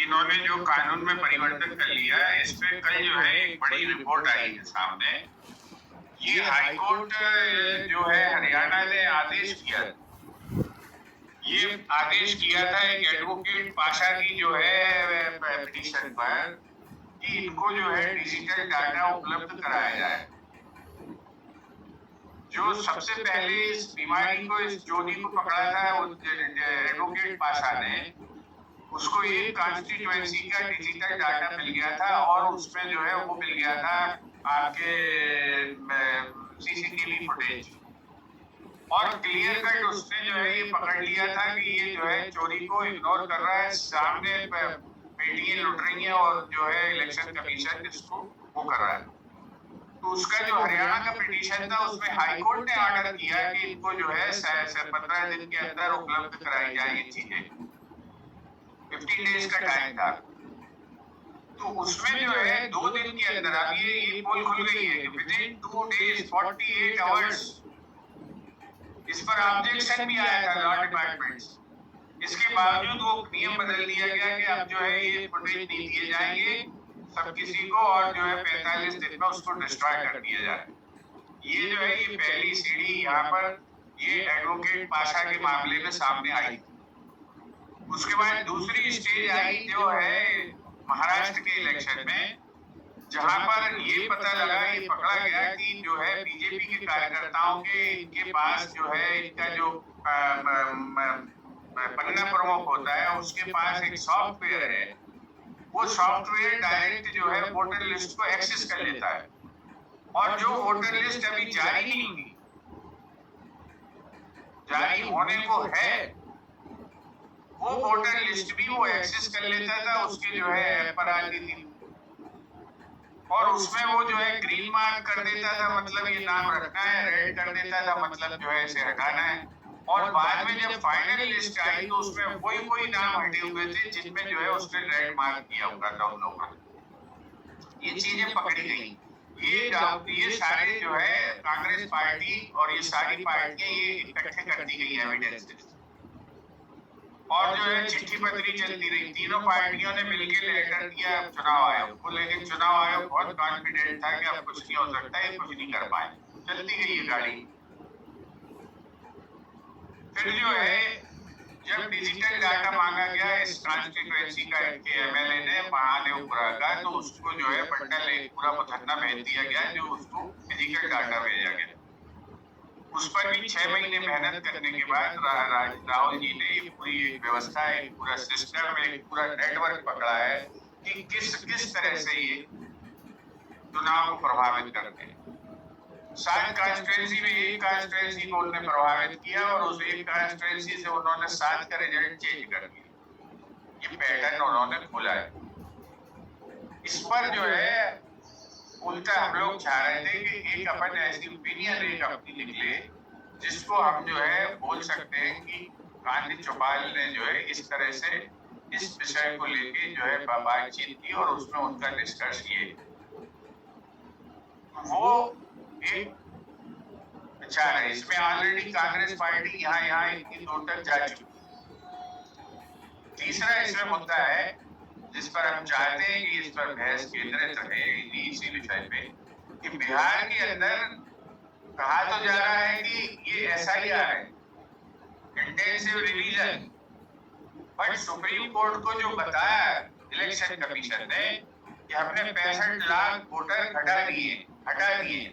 इन्होंने जो कानून में परिवर्तन कर लिया है, इस पे कल जो है एक बड़ी रिपोर्ट आई है सामने। ये हाई कोर्ट जो है हरियाणा ने आदेश किया, ये आदेश किया था एक एडवोकेट पाशा की जो है पिटीशन पर कि इनको जो है डिजिटल डाटा उपलब्ध कराया जाए। जो सबसे पहले इस बीमारी को, इस जोनी को पकड़ा था एडवोकेट पाशा ने, उसको एक कॉन्स्टिट्यूएंसी का डिजिटल डाटा मिल गया था और उसमें जो है वो मिल गया था आपके सीसीटीवी फुटेज, और क्लियर कट उसने जो है ये पकड़ लिया था कि ये जो है चोरी को इग्नोर कर रहा है, सामने बेटियां लुट रही हैं और जो है इलेक्शन कमीशन इसको वो कर रहा है। तो उसका जो हरियाणा का पिटीशन था उसमें हाई कोर्ट ने ऑर्डर किया कि इनको जो है 15 दिन के अंदर उपलब्ध कराई जाए ये चीजें, 15 डेज का टाइम था। तो उसमें जो है 2 दिन के अंदर, अब ये पोल खुल गई है कि विदिन 2 डेज 48 आवर्स, इस पर ऑब्जेक्शन भी आया था लॉ डिपार्टमेंट। इसके बावजूद वो नियम बदल दिया गया कि अब जो है ये फुटेज नहीं दिए जाएंगे सब किसी को, और जो है 45 दिन में उसको डिस्ट्रॉय कर दिया जाए। ये जो है ये पहली सीढ़ी यहाँ पर ये एडवोकेट पाशा के मामले में सामने आई। उसके बाद दूसरी स्टेज आई जो है महाराष्ट्र के इलेक्शन में, जहां पर ये पता लगा, ये पकड़ा गया कि जो है बीजेपी के कार्यकर्ताओं के इनके पास जो है इनका जो पन्ना प्रमुख होता है उसके पास एक सॉफ्टवेयर है, वो सॉफ्टवेयर डायरेक्ट जो है वोटर लिस्ट को एक्सेस कर लेता है, और जो वोटर लिस्ट अभी जारी नहीं हुई, जारी होने को है, वो वोटर लिस्ट भी वो एक्सेस कर लेता था, उसके जो है ऐप पर आती थी, और उसमें वो जो है ग्रीन मार्क कर देता था, मतलब ये नाम रखना है, रेड कर देता था, मतलब जो है इसे हटाना है। और बाद में जब फाइनल लिस्ट आई तो उसमें कोई नाम हटे हुए थे जिनमें जो है उसने रेड मार्क किया हुआ था उन लोगों ने। ये चीजें पकड़ी गई। ये सारे जो है कांग्रेस पार्टी और ये सारी पार्टियां ये इकट्ठे करती गई एविडेंसेस, और जो है चिट्ठी पत्री चलती रही। तीनों पार्टियों ने मिलकर लेटर दिया चुनाव आयोग को, लेकिन चुनाव आयोग बहुत कॉन्फिडेंट था कि अब कुछ नहीं हो सकता है, कुछ नहीं कर पाए, चलती गई ये गाड़ी। फिर जो है जब डिजिटल डाटा मांगा गया इस कॉन्स्टिट्यूएंसी का एमएलए ने महादेवपुरा का, तो उसको जो है बंडल एक पूरा मुथन्ना भेज दिया गया जो उसको फिजिकल डाटा भेजा गया। उस पर भी 6 महीने मेहनत करने के बाद राहुल जी ने ये पूरी व्यवस्था, एक पूरा सिस्टम, एक पूरा नेटवर्क पकड़ा है कि किस तरह से ये चुनाव को प्रभावित करते हैं। 7 कॉन्स्टिट्यूएंसी में एक कॉन्स्टिट्यूएंसी को उन्होंने प्रभावित किया और उस एक कॉन्स्टिट्यूएंसी से उन्होंने 7 का रिजल्ट चेंज कर दिया। ये पैटर्न उन्होंने खोला है। इस पर जो है उल्टा हम लोग चाह रहे थे कि एक अपन ऐसी ओपिनियन एक अपनी निकले जिसको हम जो है बोल सकते हैं कि गांधी चौपाल ने जो है इस तरह से इस विषय को लेके जो है बातचीत की और उसमें उनका निष्कर्ष ये वो एक विचार है। इसमें ऑलरेडी कांग्रेस पार्टी यहाँ इनकी टोटल जा चुकी। तीसरा इसमें मुद्दा है जिस पर हम चाहते हैं कि इस पर बहस केंद्रित रहे इसी विषय पे, कि बिहार के अंदर कहा तो जा रहा है कि ये एसआईआर है, intensive revision, but supreme court को जो बताया इलेक्शन कमीशन ने कि हमने 65 लाख वोटर हटा दिए,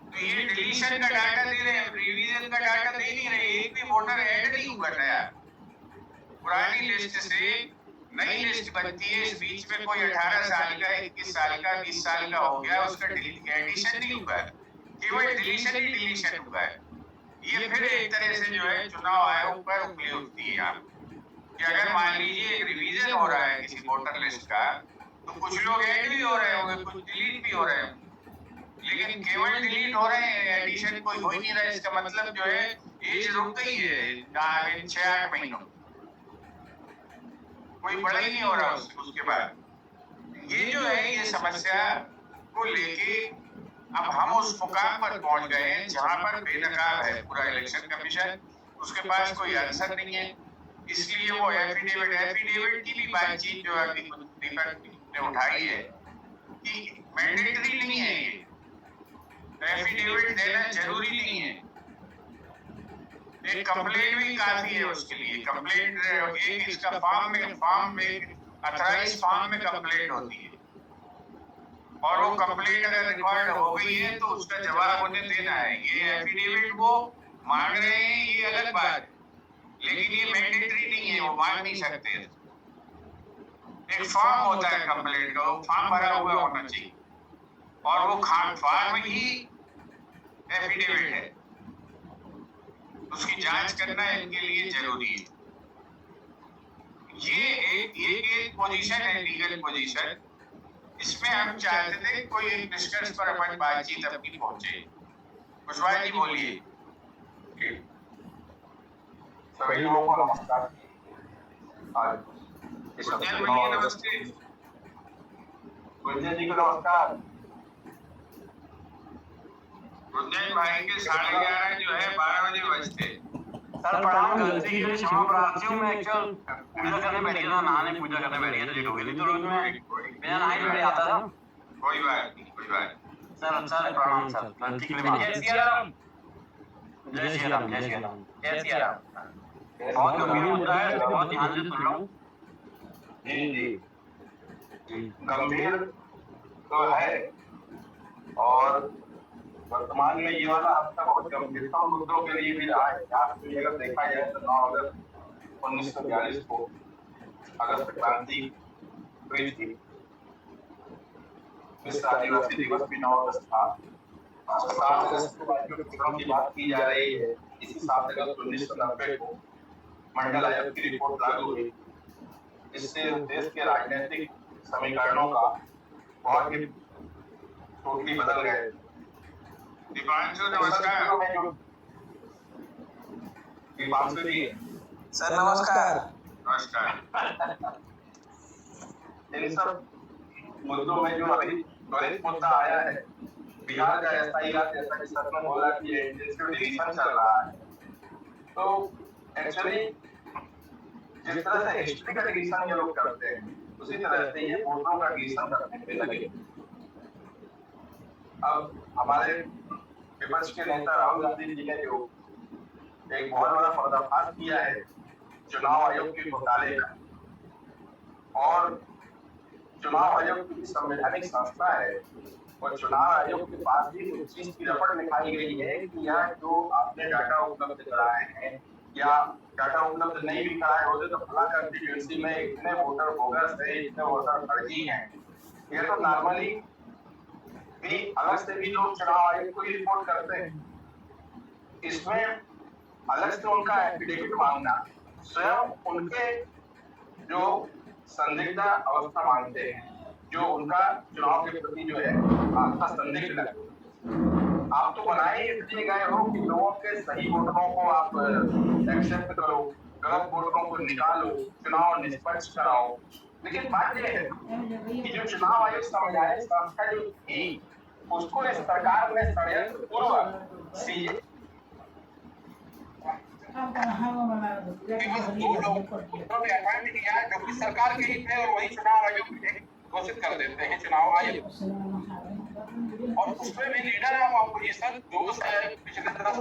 तो ये डिलीशन का डाटा दे रहे हैं, रिवीजन का डाटा दे नहीं रहे। एक भी वोटर ऐड नहीं हुआ नया, पुरानी लिस्ट से नई लिस्ट बनती है, इस बीच में कोई 18 साल का, 21 साल का, 20 साल का हो गया, उसका एडिशन नहीं हुआ है, केवल डिलीशन ही डिलीशन हुआ है। ये फिर एक तरह से जो है चुनाव आयोग पर उंगली उठती है यहाँ कि अगर मान लीजिए एक रिवीजन हो रहा है किसी वोटर लिस्ट का, तो कुछ लोग ऐड भी हो रहे होंगे, कुछ डिलीट भी हो रहे होंगे, लेकिन केवल डिलीट हो रहे हैं, एडिशन कोई हो ही नहीं रहा है। इसका मतलब जो है एज रुक गई है 6-8 महीनों, कोई बड़ा ही नहीं हो रहा उसके बाद। ये जो है ये समस्या को लेके अब हम उस मुकाम पर पहुंच गए हैं जहां पर बेनकाब है पूरा इलेक्शन कमीशन, उसके पास कोई आंसर नहीं है। इसलिए वो एफिडेविट की भी बातचीत जो है दीपक ने उठाई है कि मैंडेटरी नहीं है, ये एफिडेविट देना जरूरी नहीं है, एक कंप्लेंट भी काफी है उसके लिए। कंप्लेंट एक इसका फॉर्म में अथराइज फॉर्म में कंप्लेंट होती है और वो कंप्लेंट अगर रिकॉर्ड हो गई है तो उसका जवाब उन्हें देना है। ये एफिडेविट वो मांग रहे हैं, ये अलग बात है, लेकिन ये मैंडेटरी नहीं है, वो मांग नहीं सकते। एक फॉर्म होता है कंप्लेंट का, वो फॉर्म भरा हुआ होना चाहिए और वो फॉर्म ही एफिडेविट है, उसकी जांच करना इनके लिए जरूरी है। ये एक पोजीशन है, लीगल पोजीशन। इसमें हम चाहते थे कोई एक निष्कर्ष पर अपन बातचीत अपनी पहुंचे। कुशवाहा जी बोलिए। सभी लोगों को नमस्कार। नमस्ते। गुंजन जी को नमस्कार। गुंजन भाई के 11:30 जो है 12 बजे बजते। सर प्रणाम, गलती से क्षमा प्रार्थी हूं। मैं एक्चुअल पूजा करने बैठ गया था, नहाने पूजा करने बैठ गया था, लेट हो गई थी तो मैं बिना नहाए बैठ आता था। कोई बात नहीं, कोई बात नहीं सर। सर प्रणाम सर, गलती के लिए। जय सिया राम, जय सिया राम, जय सिया राम, जय सिया राम। बहुत गंभीर मुद्दा है, बहुत ध्यान से सुन रहा हूं। जी गंभीर तो है और वर्तमान में ये वाला हफ्ता बहुत गंभीरता मुद्दों के लिए भी रहा है। अगर देखा जाए तो 9 अगस्त 1942 को अगस्त क्रांति हुई थी। विश्व आदिवासी दिवस भी 9 अगस्त था। 7 अगस्त को जो टुकड़ों की बात की जा रही है, इसी 7 अगस्त 1990 को मंडल आयोग की रिपोर्ट लागू हुई। इससे देश के राजनीतिक समीकरणों का बहुत ही टोटली बदल गए। दीपांशु नमस्कार। दीपांशु जी सर नमस्कार। नमस्कार। इन सब मुद्दों में जो अभी त्वरित मुद्दा आया है, बिहार का एसआईआर, जैसा कि सर ने बोला कि डिवीजन चल रहा है, तो एक्चुअली जिस तरह से हिस्ट्री का डिवीजन ये लोग करते हैं, उसी तरह से ये वोटरों का डिवीजन करने पे लगे। अब हमारे विपक्ष के नेता राहुल गांधी जी ने जो एक बहुत बड़ा पर्दाफाश किया है चुनाव आयोग के घोटाले का, और चुनाव आयोग की संवैधानिक संस्था है और चुनाव आयोग के पास भी उस चीज की रपट दिखाई गई है कि यह जो आपने डाटा उपलब्ध कराए हैं या डाटा उपलब्ध नहीं भी कराए होते तो फला कंस्टिट्यूएंसी में इतने वोटर बोगस है, इतने वोटर फर्जी हैं। ये तो नॉर्मली भी अलग से भी लोग चुनाव आयोग को रिपोर्ट करते हैं। इसमें अलग से उनका एफिडेविट मांगना, स्वयं उनके जो संदिग्ध अवस्था मांगते हैं, जो उनका चुनाव के प्रति जो है आस्था संदिग्ध है। आप तो बनाए दिए गए हो कि लोगों के सही वोटरों को आप एक्सेप्ट करो, गलत वोटरों को निकालो, चुनाव निष्पक्ष कराओ। लेकिन बात यह है कि जो चुनाव आयोग संवैधानिक संस्था जो थी, उसको इस सरकार ने षड्यंत्र पूर्वक सीए सरकार के ही थे और वही चुनाव आयोग घोषित कर देते हैं चुनाव आयोग। और उसमें भी लीडर ऑफ ऑपोजिशन पिछले 10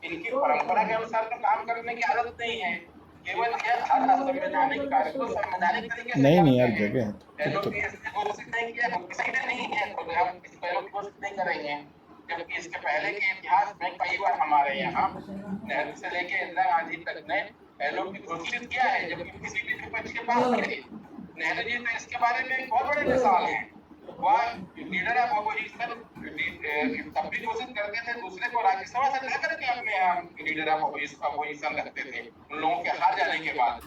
इनकी परंपरा के अनुसार तो काम करने की आदत नहीं है। केवल यह संवैधानिक कार्य को संवैधानिक तरीके से नहीं यार जगह घोषित नहीं किया, नहीं है तो हम किसी को घोषित नहीं करेंगे। जबकि इसके पहले के इतिहास में कई बार हमारे यहाँ नेहरू से लेके इंदिरा गांधी तक ने एलओपी घोषित किया है, जबकि किसी भी विपक्ष के पास नहीं। नेहरू जी तो इसके बारे में बहुत बड़े मिसाल हैं। वह लीडर ऑफ ऑपोजिशन तब भी घोषित करते थे, दूसरे को राज्यसभा से लेकर के अपने यहाँ लीडर ऑफ ऑपोजिशन रखते थे उन लोगों के हार जाने के बाद।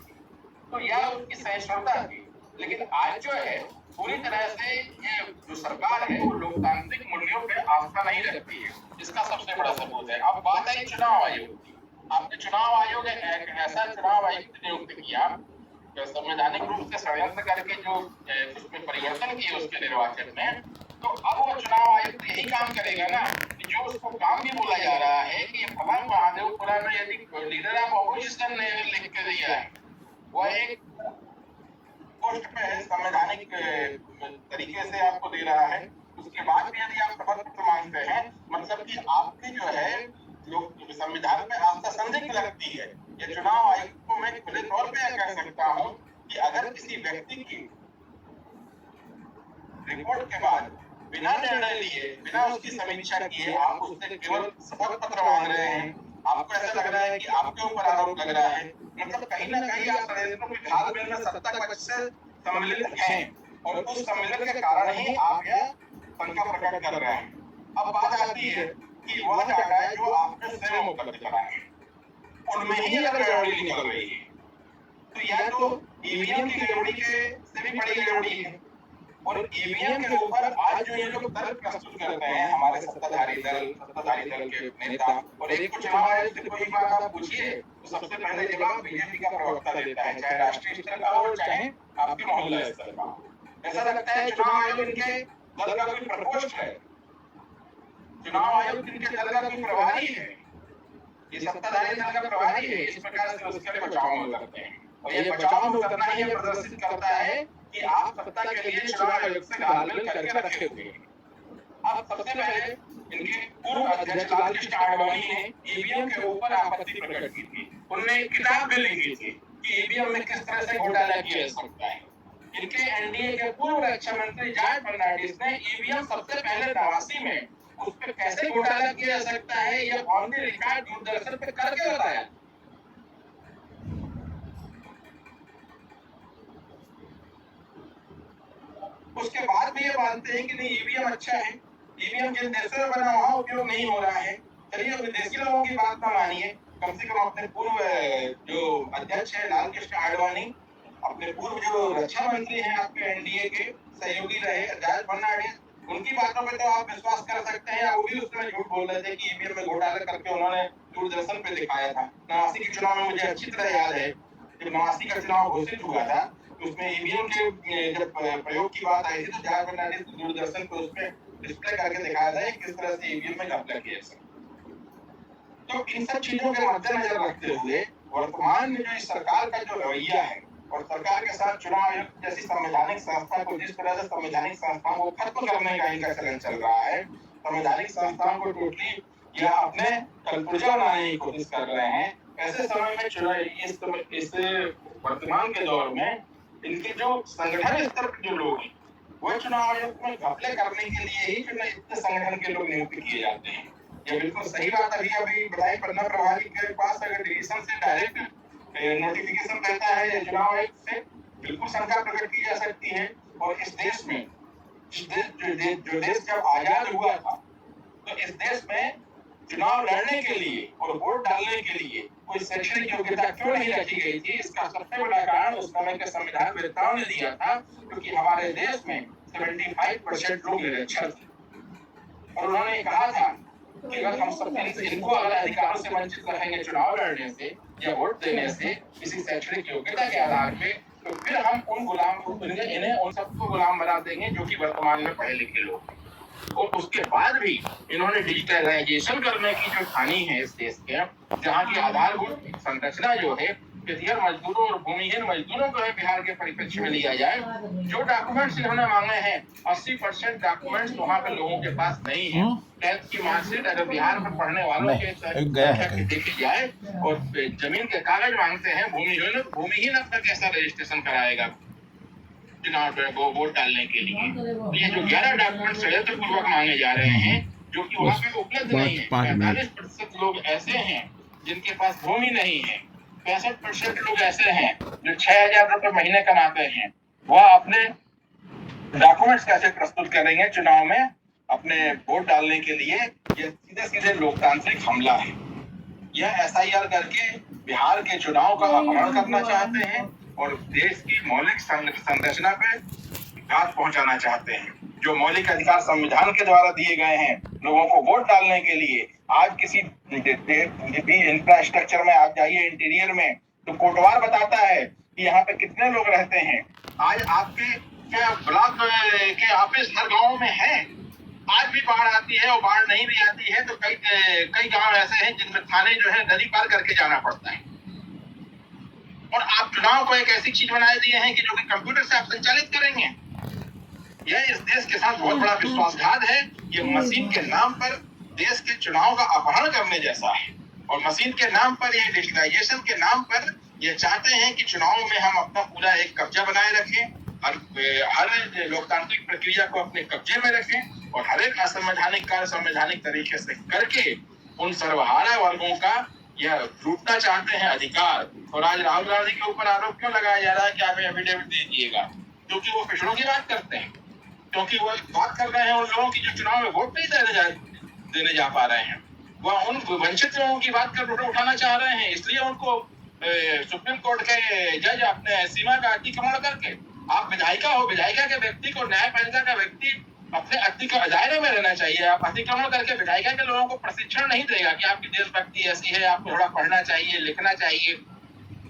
तो यह उसकी सहिष्णुता थी। लेकिन आज जो है पूरी तरह से ये जो सरकार है वो लोकतांत्रिक मूल्यों पे आस्था नहीं रखती है। इसका सबसे बड़ा सबूत है। अब बात है चुनाव आयोग की। आपने चुनाव आयोग ऐसा चुनाव आयुक्त नियुक्त किया जो संवैधानिक रूप से षड्यंत्र करके जो उसमें परिवर्तन किए उसके निर्वाचन में, तो अब वो चुनाव आयुक्त यही काम करेगा ना कि जो उसको काम भी बोला जा रहा है कि ये भवन महादेवपुरा में यदि लीडर ऑफ ऑपोजिशन ने लिख के दिया है, वो एक पोस्ट पे संवैधानिक तरीके से आपको दे रहा है, उसके बाद भी यदि आप शपथ पत्र मांगते हैं, मतलब कि आपकी जो है जो संविधान में आस्था संदिग्ध लगती है। ये चुनाव आयुक्त को मैं खुले तौर पे यह कह सकता हूँ कि अगर किसी व्यक्ति की रिपोर्ट के बाद बिना निर्णय लिए, बिना उसकी समीक्षा किए आप उससे केवल शपथ पत्र मांग रहे हैं, आपको ऐसा लग रहा है कि आपके ऊपर आरोप लग रहा है, मतलब कहीं ना कहीं आप षड्यंत्रों के जाल में सत्ता पक्ष से सम्मिलित हैं और उस सम्मिलन के कारण ही आप यह शंका प्रकट कर रहे हैं। अब बात आती है कि वह डाटा है जो आपने स्वयं उपलब्ध कराया, उनमें ही अगर गड़बड़ी निकल रही है तो यह तो ईवीएम की गड़बड़ी के से भी बड़ी गड़बड़ी है। और ईवीएम के ऊपर आज जो ये लोग तर्क प्रस्तुत करते हैं हमारे सत्ताधारी दल के नेता, और एक को चुनाव आयोग से कोई बात आप पूछिए तो सबसे पहले जवाब बीजेपी का प्रवक्ता देता है, चाहे राष्ट्रीय स्तर का हो चाहे आपके मोहल्ला स्तर का। ऐसा लगता है चुनाव आयोग इनके दल का कोई प्रकोष्ठ है, चुनाव आयोग इनके दल का कोई प्रभारी है, ये सत्ताधारी दल का प्रभारी है। इस प्रकार से उसके बचाव में उतरते हैं और ये बचाव में उतरना ही प्रदर्शित करता है कि आप सत्ता के लिए चुनाव आयोग से घालमेल करके रखे हुए हैं। अब सबसे पहले इनके पूर्व अध्यक्ष लाल कृष्ण आडवाणी ने ईवीएम के ऊपर आपत्ति प्रकट की थी, उन्होंने एक किताब भी लिखी थी कि ईवीएम में किस तरह से घोटाला किया जा सकता है। इनके एनडीए के पूर्व रक्षा मंत्री जॉर्ज फर्नांडिस ने ईवीएम सबसे पहले 89 में उस पर कैसे घोटाला किया जा सकता है यह ऑन द रिकॉर्ड दूरदर्शन पे करके बताया। उसके बाद भी ये मानते हैं कि नहीं ईवीएम अच्छा है, ईवीएम जिन देशों में बना वहां उपयोग नहीं हो रहा है। चलिए विदेशी लोगों की बात ना मानिए, कम से कम अपने पूर्व जो अध्यक्ष है लाल कृष्ण आडवाणी, अपने पूर्व जो रक्षा मंत्री हैं आपके एनडीए के सहयोगी रहे जॉर्ज फर्नांडिस, उनकी बातों पे तो आप विश्वास कर सकते हैं। वो भी उसमें झूठ बोल रहे थे कि ईवीएम में घोटाला करके उन्होंने दूरदर्शन पे दिखाया था। 89 के चुनाव में मुझे अच्छी तरह याद है जब 89 का चुनाव घोषित हुआ था उसमें ईवीएम के जब प्रयोग की बात आई थी तो जॉर्ज फर्नांडिस दूरदर्शन पे उसमें डिस्प्ले करके दिखाया था किस तरह से ईवीएम में घपला किया जा सकता। तो इन सब चीजों के मद्देनजर रखते हुए वर्तमान में जो इस सरकार का जो रवैया है और सरकार के साथ चुनाव आयोग जैसी संवैधानिक संस्था को जिस तरह से संवैधानिक संस्थाओं को खत्म करने का इनका चलन चल रहा है, संवैधानिक संस्थाओं को टोटली या अपने कलपुर्जा बनाने की कोशिश कर रहे हैं, ऐसे समय में चुनाव इस वर्तमान के दौर में इनके जो संगठन स्तर पर जो लोग हैं वो चुनाव आयोग में घपले करने के लिए ही इतने संगठन के लोग नियुक्त किए जाते हैं। ये बिल्कुल सही बात। अभी बधाई पन्ना प्रभारी के पास अगर डिवीजन से डायरेक्ट नोटिफिकेशन रहता है चुनाव आयोग से, बिल्कुल शंका प्रकट की जा सकती है। और इस देश में जो देश जब आजाद हुआ था तो इस देश में चुनाव लड़ने के लिए और वोट डालने के लिए कोई शैक्षणिक योग्यता क्यों नहीं रखी गई थी, इसका सबसे बड़ा कारण उस समय के संविधान वेत्ताओं ने दिया था, क्योंकि हमारे देश में 75% लोग निरक्षर थे और उन्होंने कहा था कि अगर हम सब इनको अगर अधिकारों से वंचित रखेंगे चुनाव लड़ने से या वोट देने से किसी शैक्षणिक योग्यता के आधार पे, तो फिर हम उन गुलाम को इन्हें उन सबको गुलाम बना देंगे जो कि वर्तमान में पढ़े लिखे लोग हैं। और उसके बाद भी इन्होंने डिजिटलाइजेशन करने की जो ठानी है इस देश के, जहाँ की आधारभूत संरचना जो है खेतिहर मजदूरों और भूमिहीन मजदूरों को बिहार के परिप्रेक्ष्य में लिया जाए। जो डॉक्यूमेंट्स इन्होंने मांगे हैं 80% डॉक्यूमेंट्स वहाँ पे लोगों के पास नहीं है। 10th की मार्कशीट अगर बिहार में पढ़ने वालों के देखी जाए और जमीन के कागज मांगते हैं, भूमिहीन अब तक कैसा रजिस्ट्रेशन कराएगा चुनाव वोट डालने के लिए। ये जो 11 डॉक्यूमेंट षड्यंत्र पूर्वक मांगे जा रहे हैं जो कि वहाँ पे उपलब्ध नहीं है। 45% लोग ऐसे हैं जिनके पास भूमि नहीं है, 65% लोग ऐसे हैं जो 6,000 रुपए महीने कमाते हैं। वह अपने डॉक्यूमेंट्स कैसे प्रस्तुत करेंगे चुनाव में अपने वोट डालने के लिए? ये सीधे सीधे लोकतांत्रिक हमला है। यह SIR करके बिहार के चुनाव का अपहरण करना चाहते हैं और देश की मौलिक संरचना पे घात पहुंचाना चाहते हैं। जो मौलिक अधिकार संविधान के द्वारा दिए गए हैं लोगों को वोट डालने के लिए, आज किसी भी इंफ्रास्ट्रक्चर में आप जाइए इंटीरियर में तो कोटवार बताता है कि यहाँ पे कितने लोग रहते हैं। आज आपके ब्लॉक के ऑफिस हर गांव में है। आज भी बाढ़ आती है और बाढ़ नहीं भी आती है तो कई गांव ऐसे हैं जिनमें थाने जो है नदी पार करके जाना पड़ता है। और आप चुनाव को एक ऐसी चीज बनाए दिए हैं कि जो कि कंप्यूटर से आप संचालित करेंगे। यह इस देश के साथ बहुत बड़ा विश्वासघात है। ये मशीन के नाम पर देश के चुनाव का अपहरण करने जैसा है। और मशीन के नाम पर, ये डिजिटलाइजेशन के नाम पर ये चाहते हैं कि चुनाव में हम अपना पूरा एक कब्जा बनाए रखें, हर लोकतांत्रिक प्रक्रिया को अपने कब्जे में रखें और हर एक असंवैधानिक कार्य संवैधानिक तरीके से करके उन सर्वहारा वर्गों का यह लूटना चाहते हैं अधिकार। और आज राहुल गांधी के ऊपर आरोप क्यों लगाया जा रहा है कि आप एफिडेविट दे दिएगा? क्योंकि वो पिछड़ों की बात करते हैं, क्योंकि वो बात कर रहे हैं उन लोगों की जो चुनाव में वोट नहीं देने जा पा रहे हैं। वह उन वंचित लोगों की बात कर उठाना चाह रहे हैं, इसलिए उनको सुप्रीम कोर्ट के जज अपने सीमा का अतिक्रमण करके, आप विधायिका हो, विधायिका के व्यक्ति को, न्यायपालिका का व्यक्ति अपने दायरे में रहना चाहिए। आप अतिक्रमण करके विधायिका के लोगों को प्रशिक्षण नहीं देगा कि आपकी देशभक्ति ऐसी है, आपको थोड़ा पढ़ना चाहिए, लिखना चाहिए।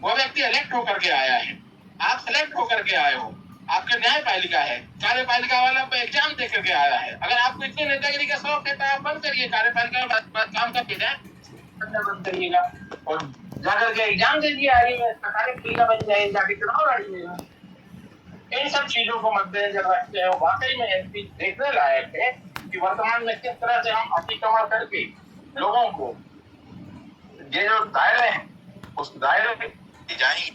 वह व्यक्ति इलेक्ट होकर के आया है, आप सेलेक्ट होकर के आए हो, आपका न्यायपालिका है, कार्यपालिका वाला एग्जाम दे करके आया है। अगर आपको इतनी नेतागिरी का शौक है तो आप बंद करिए कार्यपालिका में काम करके जाए, बंद करिएगा और जाकर के एग्जाम दे दिया आगे में कार्यपालिका बन जाए, जाके चुनाव लड़िएगा। इन सब चीजों को मद्देनजर रखते हैं। वाकई में एमपी देखने लायक है कि वर्तमान में किस तरह से हम अतिक्रमण करके लोगों को ये जो दायरे हैं उस दायरे में जाएंगे।